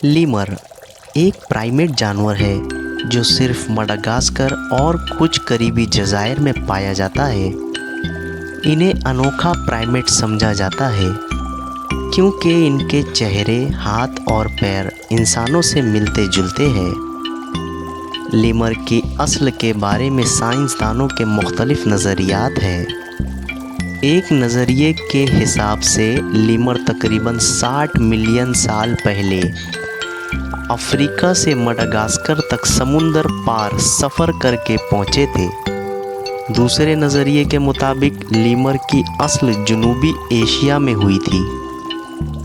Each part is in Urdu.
لیمر ایک پرائمیٹ جانور ہے جو صرف مڈغاسکر اور کچھ قریبی جزائر میں پایا جاتا ہے۔ انہیں انوکھا پرائمیٹ سمجھا جاتا ہے کیونکہ ان کے چہرے، ہاتھ اور پیر انسانوں سے ملتے جلتے ہیں۔ لیمر کی اصل کے بارے میں سائنسدانوں کے مختلف نظریات ہیں۔ ایک نظریے کے حساب سے لیمر تقریباً 60 ملین سال پہلے افریقہ سے مڈغاسکر تک سمندر پار سفر کر کے پہنچے تھے۔ دوسرے نظریے کے مطابق لیمر کی اصل جنوبی ایشیا میں ہوئی تھی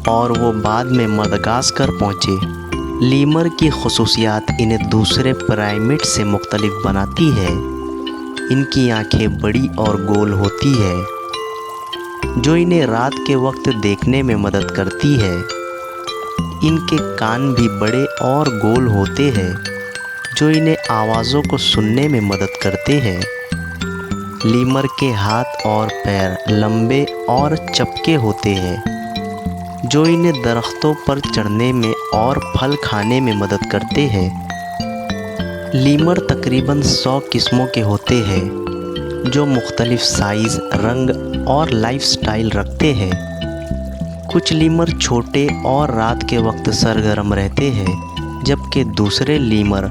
اور وہ بعد میں مڈغاسکر پہنچے۔ لیمر کی خصوصیات انہیں دوسرے پرائمیٹ سے مختلف بناتی ہے۔ ان کی آنکھیں بڑی اور گول ہوتی ہے جو انہیں رات کے وقت دیکھنے میں مدد کرتی ہے۔ ان کے کان بھی بڑے اور گول ہوتے ہیں جو انہیں آوازوں کو سننے میں مدد کرتے ہیں۔ لیمر کے ہاتھ اور پیر لمبے اور چپکے ہوتے ہیں جو انہیں درختوں پر چڑھنے میں اور پھل کھانے میں مدد کرتے ہیں۔ لیمر تقریباً 100 قسموں کے ہوتے ہیں جو مختلف سائز، رنگ اور لائف سٹائل رکھتے ہیں۔ کچھ لیمر چھوٹے اور رات کے وقت سرگرم رہتے ہیں جبکہ دوسرے لیمر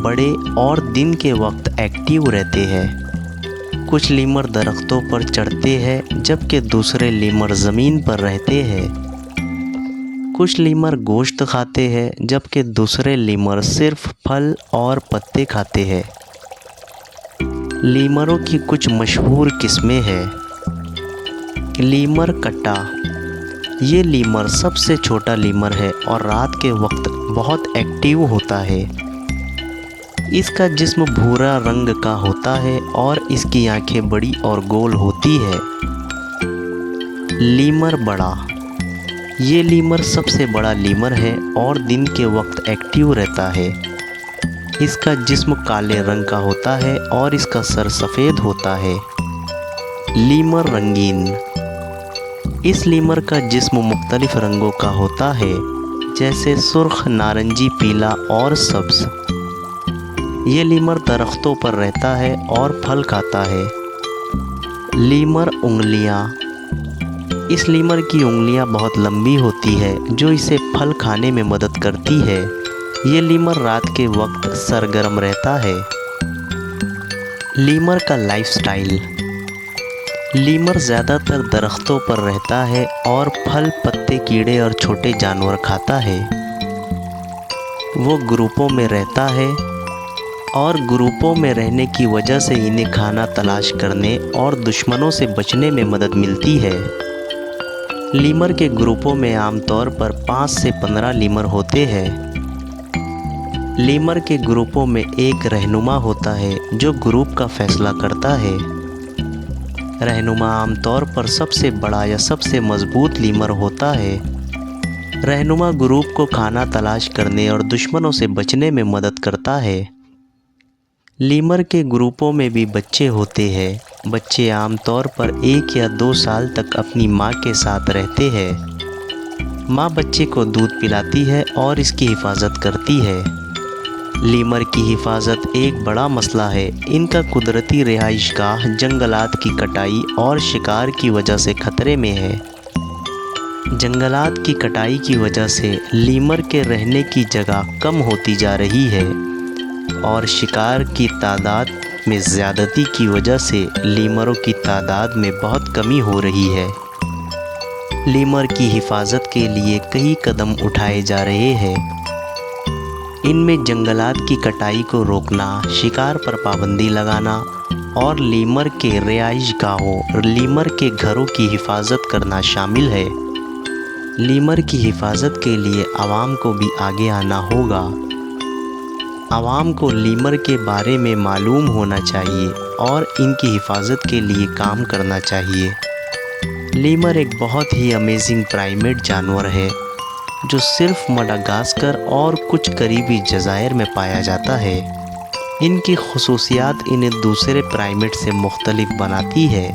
بڑے اور دن کے وقت ایکٹیو رہتے ہیں۔ کچھ لیمر درختوں پر چڑھتے ہیں جبکہ دوسرے لیمر زمین پر رہتے ہیں۔ کچھ لیمر گوشت کھاتے ہیں جبکہ دوسرے لیمر صرف پھل اور پتے کھاتے ہیں۔ لیمروں کی کچھ مشہور قسمیں ہیں۔ لیمر کٹا، یہ لیمر سب سے چھوٹا لیمر ہے اور رات کے وقت بہت ایکٹیو ہوتا ہے۔ اس کا جسم بھورا رنگ کا ہوتا ہے اور اس کی آنکھیں بڑی اور گول ہوتی ہے۔ لیمر بڑا، یہ لیمر سب سے بڑا لیمر ہے اور دن کے وقت ایکٹیو رہتا ہے۔ اس کا جسم کالے رنگ کا ہوتا ہے اور اس کا سر سفید ہوتا ہے۔ لیمر رنگین، اس لیمر کا جسم مختلف رنگوں کا ہوتا ہے جیسے سرخ، نارنجی، پیلا اور سبز۔ یہ لیمر درختوں پر رہتا ہے اور پھل کھاتا ہے۔ لیمر انگلیاں، اس لیمر کی انگلیاں بہت لمبی ہوتی ہے جو اسے پھل کھانے میں مدد کرتی ہے۔ یہ لیمر رات کے وقت سرگرم رہتا ہے۔ لیمر کا لائف سٹائل، لیمر زیادہ تر درختوں پر رہتا ہے اور پھل، پتے، کیڑے اور چھوٹے جانور کھاتا ہے۔ وہ گروپوں میں رہتا ہے اور گروپوں میں رہنے کی وجہ سے انہیں کھانا تلاش کرنے اور دشمنوں سے بچنے میں مدد ملتی ہے۔ لیمر کے گروپوں میں عام طور پر 5 سے 15 لیمر ہوتے ہیں۔ لیمر کے گروپوں میں ایک رہنما ہوتا ہے جو گروپ کا فیصلہ کرتا ہے۔ رہنما عام طور پر سب سے بڑا یا سب سے مضبوط لیمر ہوتا ہے۔ رہنما گروپ کو کھانا تلاش کرنے اور دشمنوں سے بچنے میں مدد کرتا ہے۔ لیمر کے گروپوں میں بھی بچے ہوتے ہیں۔ بچے عام طور پر 1 یا 2 سال تک اپنی ماں کے ساتھ رہتے ہیں۔ ماں بچے کو دودھ پلاتی ہے اور اس کی حفاظت کرتی ہے۔ لیمر کی حفاظت ایک بڑا مسئلہ ہے۔ ان کا قدرتی رہائش گاہ جنگلات کی کٹائی اور شکار کی وجہ سے خطرے میں ہے۔ جنگلات کی کٹائی کی وجہ سے لیمر کے رہنے کی جگہ کم ہوتی جا رہی ہے اور شکار کی تعداد میں زیادتی کی وجہ سے لیمروں کی تعداد میں بہت کمی ہو رہی ہے۔ لیمر کی حفاظت کے لیے کئی قدم اٹھائے جا رہے ہیں۔ ان میں جنگلات کی کٹائی کو روکنا، شکار پر پابندی لگانا اور لیمر کے رہائش گاہوں، لیمر کے گھروں کی حفاظت کرنا شامل ہے۔ لیمر کی حفاظت کے لیے عوام کو بھی آگے آنا ہوگا۔ عوام کو لیمر کے بارے میں معلوم ہونا چاہیے اور ان کی حفاظت کے لیے کام کرنا چاہیے۔ لیمر ایک بہت ہی امیزنگ پرائمیٹ جانور ہے جو صرف مڈغاسکر اور کچھ قریبی جزائر میں پایا جاتا ہے۔ ان کی خصوصیات انہیں دوسرے پرائمیٹ سے مختلف بناتی ہے۔